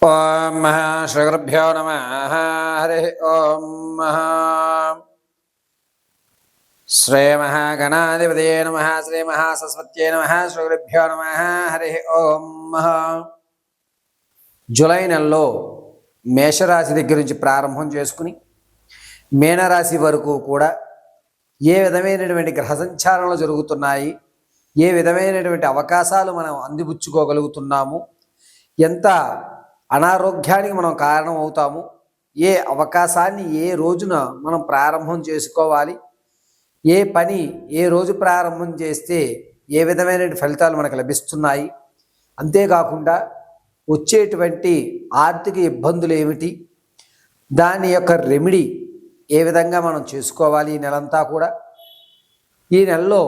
ఓం శ్రీగురుభ్యో నమ. హరి ఓం శ్రీ మహాగణాధిపతయే నమ. శ్రీ మహాసరస్వత్యై నమ. శ్రీగురుభ్యో నమ. హరి ఓం. జూలై నెలలో మేషరాశి దగ్గర నుంచి ప్రారంభం చేసుకుని మీనరాశి వరకు కూడా ఏ విధమైనటువంటి గ్రహ సంచారణలు జరుగుతున్నాయి, ఏ విధమైనటువంటి అవకాశాలు మనం అందిపుచ్చుకోగలుగుతున్నాము, ఎంత అనారోగ్యానికి మనం కారణం అవుతాము, ఏ అవకాశాన్ని ఏ రోజున మనం ప్రారంభం చేసుకోవాలి, ఏ పని ఏ రోజు ప్రారంభం చేస్తే ఏ విధమైన ఫలితాలు మనకు లభిస్తున్నాయి, అంతేకాకుండా వచ్చేటువంటి ఆర్థిక ఇబ్బందులు ఏమిటి, దాని యొక్క రెమెడీ ఏ విధంగా మనం చేసుకోవాలి, ఈ నెలంతా కూడా ఈ నెలలో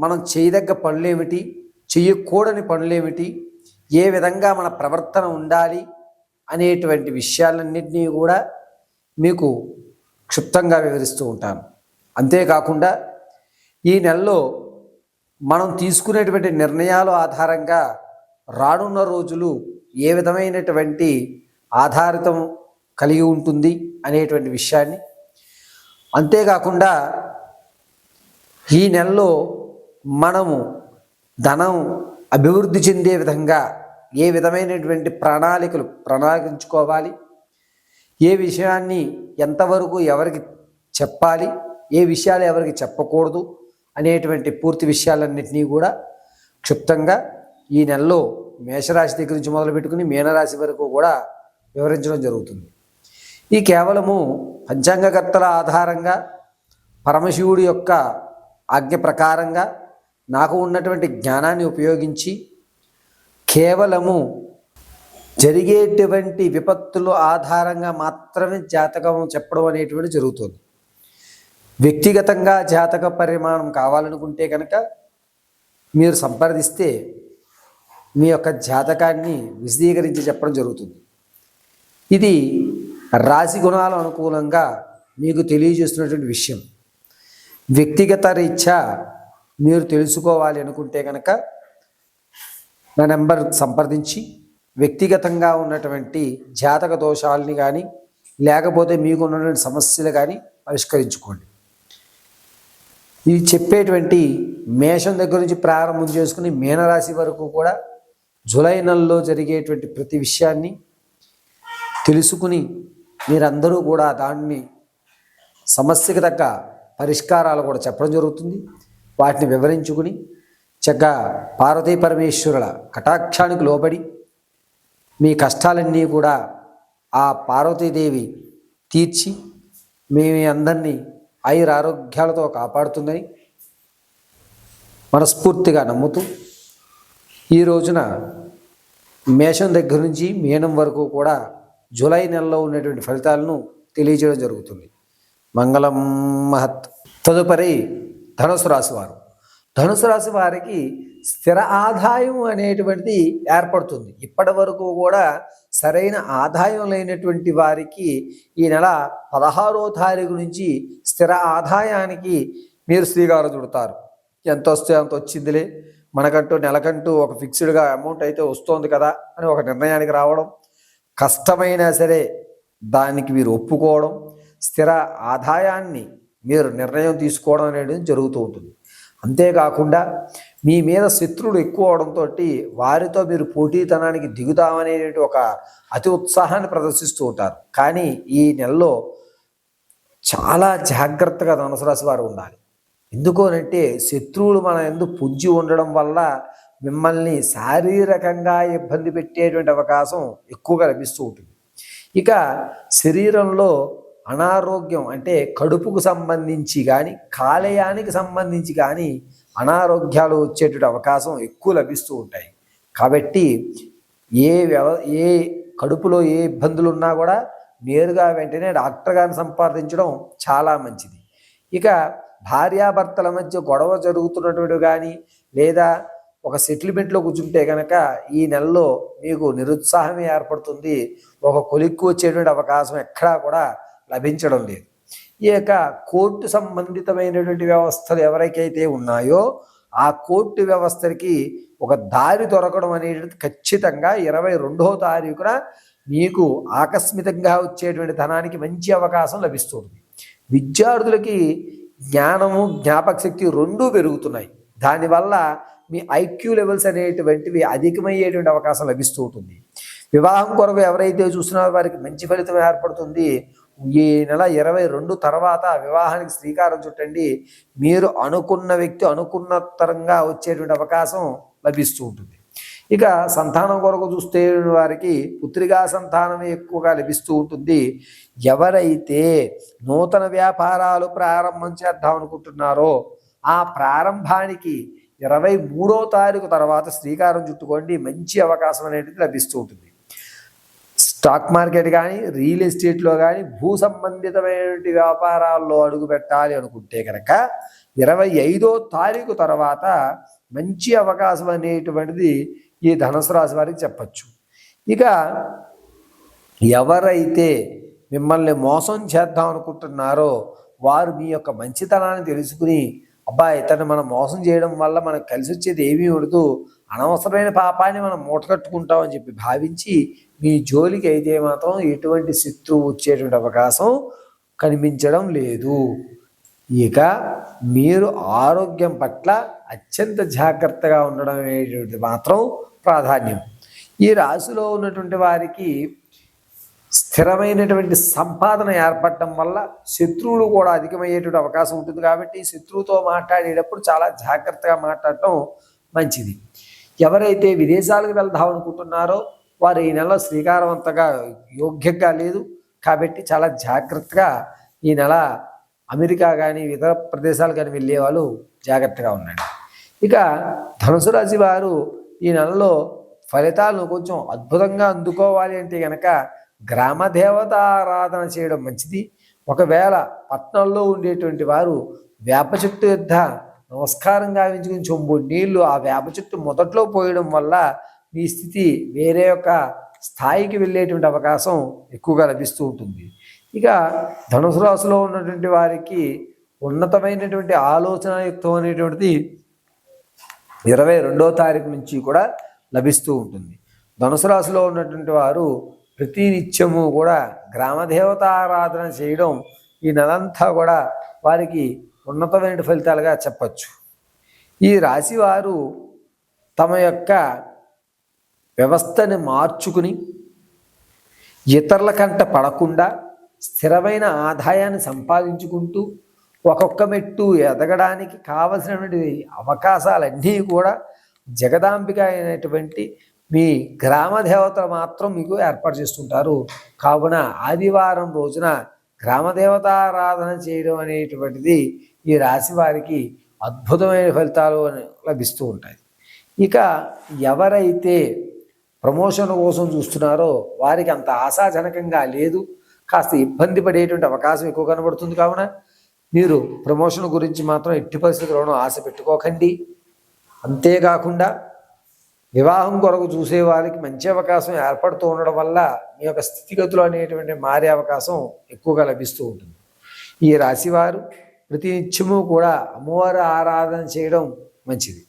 మనం చేయదగ్గ పనులేమిటి, చెయ్యకూడని పనులేమిటి, ఏ విధంగా మన ప్రవర్తన ఉండాలి అనేటువంటి విషయాలన్నింటినీ కూడా మీకు క్షుప్తంగా వివరిస్తూ ఉంటాను. అంతేకాకుండా ఈ నెలలో మనం తీసుకునేటువంటి నిర్ణయాల ఆధారంగా రానున్న రోజులు ఏ విధమైనటువంటి ఆధారితం కలిగి ఉంటుంది అనేటువంటి విషయాన్ని, అంతేకాకుండా ఈ నెలలో మనము ధనం అభివృద్ధి చెందే విధంగా ఏ విధమైనటువంటి ప్రణాళించుకోవాలి, ఏ విషయాన్ని ఎంతవరకు ఎవరికి చెప్పాలి, ఏ విషయాలు ఎవరికి చెప్పకూడదు అనేటువంటి పూర్తి విషయాలన్నింటినీ కూడా క్షుప్తంగా ఈ నెలలో మేషరాశి దగ్గర నుంచి మొదలుపెట్టుకుని మీనరాశి వరకు కూడా వివరించడం జరుగుతుంది. ఈ కేవలము పంచాంగకర్తల ఆధారంగా పరమశివుడి యొక్క ఆజ్ఞ ప్రకారంగా నాకు ఉన్నటువంటి జ్ఞానాన్ని ఉపయోగించి కేవలము జరిగేటువంటి విపత్తుల ఆధారంగా మాత్రమే జాతకం చెప్పడం అనేటువంటి జరుగుతుంది. వ్యక్తిగతంగా జాతక పరిమాణం కావాలనుకుంటే కనుక మీరు సంప్రదిస్తే మీ యొక్క జాతకాన్ని విశదీకరించి చెప్పడం జరుగుతుంది. ఇది రాశి గుణాల అనుకూలంగా మీకు తెలియజేస్తున్నటువంటి విషయం. వ్యక్తిగత రీత్యా మీరు తెలుసుకోవాలి అనుకుంటే కనుక నా నెంబర్ సంప్రదించి వ్యక్తిగతంగా ఉన్నటువంటి జాతక దోషాలని కానీ లేకపోతే మీకు ఉన్నటువంటి సమస్యలు కానీ పరిష్కరించుకోండి. ఇది చెప్పేటువంటి మేషం దగ్గర నుంచి ప్రారంభం చేసుకుని మీనరాశి వరకు కూడా జూలై నెలలో జరిగేటువంటి ప్రతి విషయాన్ని తెలుసుకుని మీరందరూ కూడా దాన్ని సమస్యకు తగ్గ పరిష్కారాలు కూడా చెప్పడం జరుగుతుంది. వాటిని వివరించుకుని చక్కగా పార్వతీ పరమేశ్వరుల కటాక్షానికి లోబడి మీ కష్టాలన్నీ కూడా ఆ పార్వతీదేవి తీర్చి మీ అందరినీ ఆయురారోగ్యాలతో కాపాడుతుందని మనస్ఫూర్తిగా నమ్ముతూ ఈ రోజున మేషం దగ్గర నుంచి మీనం వరకు కూడా జూలై నెలలో ఉన్నటువంటి ఫలితాలను తెలియజేయడం జరుగుతుంది. మంగళం మహత్. తదుపరి ధనుసు రాశి వారు. ధనుసు రాశి వారికి స్థిర ఆదాయం అనేటువంటిది ఏర్పడుతుంది. ఇప్పటి వరకు కూడా సరైన ఆదాయం లేనటువంటి వారికి ఈ నెల 16వ తారీఖు నుంచి స్థిర ఆదాయానికి మీరు శ్రీకారం చుడతారు. ఎంత వస్తే అంత వచ్చిందిలే, మనకంటూ నెలకంటూ ఒక ఫిక్స్డ్గా అమౌంట్ అయితే వస్తుంది కదా అని ఒక నిర్ణయానికి రావడం, కష్టమైనా సరే దానికి మీరు ఒప్పుకోవడం, స్థిర ఆదాయాన్ని మీరు నిర్ణయం తీసుకోవడం అనేది జరుగుతూ ఉంటుంది. అంతేకాకుండా మీ మీద శత్రువులు ఎక్కువ అవడంతో వారితో మీరు పోటీతనానికి దిగుతామనేటువంటి ఒక అతి ఉత్సాహాన్ని ప్రదర్శిస్తూ ఉంటారు. కానీ ఈ నెలలో చాలా జాగ్రత్తగా ధనుసు రాశి వారు ఉండాలి. ఎందుకోనంటే శత్రువులు మన ఎందుకు పుంజి ఉండడం వల్ల మిమ్మల్ని శారీరకంగా ఇబ్బంది పెట్టేటువంటి అవకాశం ఎక్కువగా లభిస్తూ ఉంటుంది. ఇక శరీరంలో అనారోగ్యం అంటే కడుపుకు సంబంధించి కానీ కాలేయానికి సంబంధించి కానీ అనారోగ్యాలు వచ్చేటువంటి అవకాశం ఎక్కువ లభిస్తూ ఉంటాయి. కాబట్టి ఏ కడుపులో ఏ ఇబ్బందులు ఉన్నా కూడా నేరుగా వెంటనే డాక్టర్ గారిని సంప్రదించడం చాలా మంచిది. ఇక భార్యాభర్తల మధ్య గొడవ జరుగుతున్నటువంటి కానీ లేదా ఒక సెటిల్మెంట్లో కూర్చుంటే కనుక ఈ నెలలో మీకు నిరుత్సాహమే ఏర్పడుతుంది. ఒక కొలిక్కు వచ్చేటువంటి అవకాశం ఎక్కడా కూడా లభించడం లేదు. ఈ యొక్క కోర్టు సంబంధితమైనటువంటి వ్యవస్థలు ఎవరికైతే ఉన్నాయో ఆ కోర్టు వ్యవస్థకి ఒక దారి దొరకడం అనేది ఖచ్చితంగా 22వ తారీఖున మీకు ఆకస్మికంగా వచ్చేటువంటి ధనానికి మంచి అవకాశం లభిస్తుంది. విద్యార్థులకి జ్ఞానము జ్ఞాపక శక్తి రెండూ పెరుగుతున్నాయి. దానివల్ల మీ ఐక్యూ లెవెల్స్ అనేటువంటివి అధికమయ్యేటువంటి అవకాశం లభిస్తూ ఉంటుంది. వివాహం కొరకు ఎవరైతే చూస్తున్నారో వారికి మంచి ఫలితం ఏర్పడుతుంది. ఈ నెల 22 తర్వాత వివాహానికి శ్రీకారం చుట్టండి. మీరు అనుకున్న వ్యక్తి అనుకున్నతరంగా వచ్చేటువంటి అవకాశం లభిస్తూ ఉంటుంది. ఇక సంతానం కొరకు చూస్తే వారికి పుత్రికా సంతానం ఎక్కువగా లభిస్తూ ఉంటుంది. ఎవరైతే నూతన వ్యాపారాలు ప్రారంభం చేద్దాం అనుకుంటున్నారో ఆ ప్రారంభానికి 23వ తారీఖు తర్వాత శ్రీకారం చుట్టుకోండి. మంచి అవకాశం అనేది లభిస్తూ ఉంటుంది. స్టాక్ మార్కెట్ కానీ రియల్ ఎస్టేట్లో కానీ భూ సంబంధితమైనటువంటి వ్యాపారాల్లో అడుగు పెట్టాలి అనుకుంటే కనుక 25వ తారీఖు తర్వాత మంచి అవకాశం అనేటువంటిది ఈ ధనుసు రాశి వారికి చెప్పచ్చు. ఇక ఎవరైతే మిమ్మల్ని మోసం చేద్దాం అనుకుంటున్నారో వారు మీ యొక్క మంచితనాన్ని తెలుసుకుని అబ్బాయి ఇతను మనం మోసం చేయడం వల్ల మనకు కలిసి వచ్చేది ఏమీ ఉండదు, అనవసరమైన పాపాన్ని మనం మూటకట్టుకుంటామని చెప్పి భావించి మీ జోలికి అయితే మాత్రం ఎటువంటి శత్రువు వచ్చేటువంటి అవకాశం కనిపించడం లేదు. ఇక మీరు ఆరోగ్యం పట్ల అత్యంత జాగ్రత్తగా ఉండడం అనేటువంటిది మాత్రం ప్రాధాన్యం. ఈ రాశిలో ఉన్నటువంటి వారికి స్థిరమైనటువంటి సంపాదన ఏర్పడటం వల్ల శత్రువులు కూడా అధికమయ్యేటువంటి అవకాశం ఉంటుంది. కాబట్టి శత్రువుతో మాట్లాడేటప్పుడు చాలా జాగ్రత్తగా మాట్లాడటం మంచిది. ఎవరైతే విదేశాలకు వెళ్దాం అనుకుంటున్నారో వారు ఈ నెల శ్రీకారవంతంగా యోగ్యంగా లేదు. కాబట్టి చాలా జాగ్రత్తగా ఈ నెల అమెరికా కానీ ఇతర ప్రదేశాలు కానీ వెళ్ళే వాళ్ళు జాగ్రత్తగా ఉండండి. ఇక ధనుసు రాశి వారు ఈ నెలలో ఫలితాలను కొంచెం అద్భుతంగా అందుకోవాలి అంటే కనుక గ్రామ దేవత ఆరాధన చేయడం మంచిది. ఒకవేళ పట్టణంలో ఉండేటువంటి వారు వేప చెట్టు యొద్ద నమస్కారం గావించుకుని చెంబు నీళ్లు ఆ వేప చెట్టు మొదట్లో పోయడం వల్ల మీ స్థితి వేరే యొక్క స్థాయికి వెళ్ళేటువంటి అవకాశం ఎక్కువగా లభిస్తూ ఉంటుంది. ఇక ధనుసు రాశిలో ఉన్నటువంటి వారికి ఉన్నతమైనటువంటి ఆలోచనాయుక్తం అనేటువంటిది 22వ తారీఖు నుంచి కూడా లభిస్తూ ఉంటుంది. ధనుసు రాశిలో ఉన్నటువంటి వారు ప్రతి నిత్యము కూడా గ్రామదేవత ఆరాధన చేయడం ఈ నెలంతా కూడా వారికి ఉన్నతమైన ఫలితాలుగా చెప్పచ్చు. ఈ రాశి వారు తమ యొక్క వ్యవస్థని మార్చుకుని ఇతరుల కంట పడకుండా స్థిరమైన ఆదాయాన్ని సంపాదించుకుంటూ ఒక్కొక్క మెట్టు ఎదగడానికి కావలసినటువంటి అవకాశాలన్నీ కూడా జగదాంబిక అయినటువంటి మీ గ్రామ దేవతలు మాత్రం మీకు ఏర్పాటు చేస్తుంటారు. కావున ఆదివారం రోజున గ్రామదేవతారాధన చేయడం అనేటువంటిది ఈ రాశి వారికి అద్భుతమైన ఫలితాలు లభిస్తూ ఉంటాయి. ఇక ఎవరైతే ప్రమోషన్ కోసం చూస్తున్నారో వారికి అంత ఆశాజనకంగా లేదు, కాస్త ఇబ్బంది పడేటువంటి అవకాశం ఎక్కువ కనబడుతుంది. కావున మీరు ప్రమోషన్ గురించి మాత్రం ఎట్టి పరిస్థితుల్లోనూ ఆశ పెట్టుకోకండి. అంతేకాకుండా వివాహం కొరకు చూసే వారికి మంచి అవకాశం ఏర్పడుతూ ఉండడం వల్ల మీ యొక్క స్థితిగతులు అనేటువంటి మారే అవకాశం ఎక్కువగా లభిస్తూ ఉంటుంది. ఈ రాశివారు ప్రతి నిత్యము కూడా అమ్మవారి ఆరాధన చేయడం మంచిది.